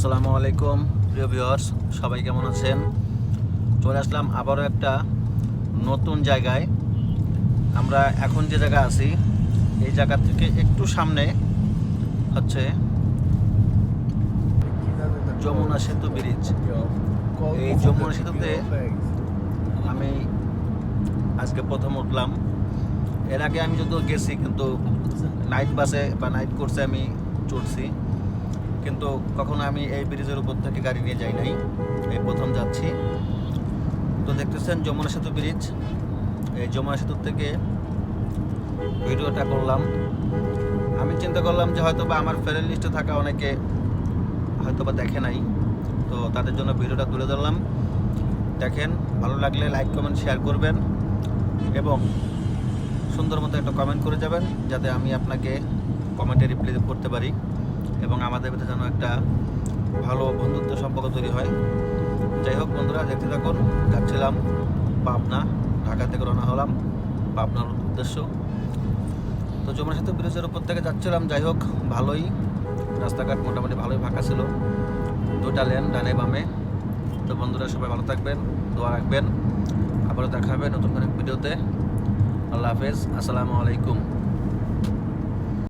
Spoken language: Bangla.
আসসালামু আলাইকুম প্রিয় ভিউয়ার্স, সবাই কেমন আছেন? চলে আসলাম আবারও একটা নতুন জায়গায়। আমরা এখন যে জায়গা আছি এই জায়গা থেকে একটু সামনে হচ্ছে যমুনা সেতু ব্রিজ। এই যমুনা সেতুতে আমি আজকে প্রথম উঠলাম। এর আগে আমি যদিও গেছি, কিন্তু নাইট বাসে বা নাইট কোর্সে আমি চড়ছি, কিন্তু কখনো আমি এই ব্রিজের উপর থেকে গাড়ি নিয়ে যাই নাই, এই প্রথম যাচ্ছি। তো দেখতেছেন যমুনা সেতু ব্রিজ। এই যমুনা সেতু থেকে ভিডিওটা করলাম। আমি চিন্তা করলাম যে হয়তো বা আমার ফ্রেন্ড লিস্টে থাকা অনেকে হয়তো বা দেখে নাই, তো তাদের জন্য ভিডিওটা তুলে ধরলাম। দেখেন, ভালো লাগলে লাইক কমেন্ট শেয়ার করবেন এবং সুন্দর মতো একটা কমেন্ট করে যাবেন, যাতে আমি আপনাকে কমেন্টে রিপ্লাই করতে পারি এবং আমাদের ভিতরে যেন একটা ভালো বন্ধুত্ব সম্পর্ক তৈরি হয়। যাই হোক বন্ধুরা, দেখতে থাকুন। যাচ্ছিলাম পাবনা, ঢাকা থেকে রওনা হলাম পাবনার উদ্দেশ্য। তো যমুনা সেতু ব্রিজের উপর থেকে যাচ্ছিলাম। যাই হোক, ভালোই রাস্তাঘাট মোটামুটি ভালোই ফাঁকা ছিল, দুটা লেন ডানে বামে। তো বন্ধুরা সবাই ভালো থাকবেন, দোয়া রাখবেন। আবারও দেখা হবে নতুন কোনো ভিডিওতে। আল্লাহ হাফেজ, আসসালামু আলাইকুম।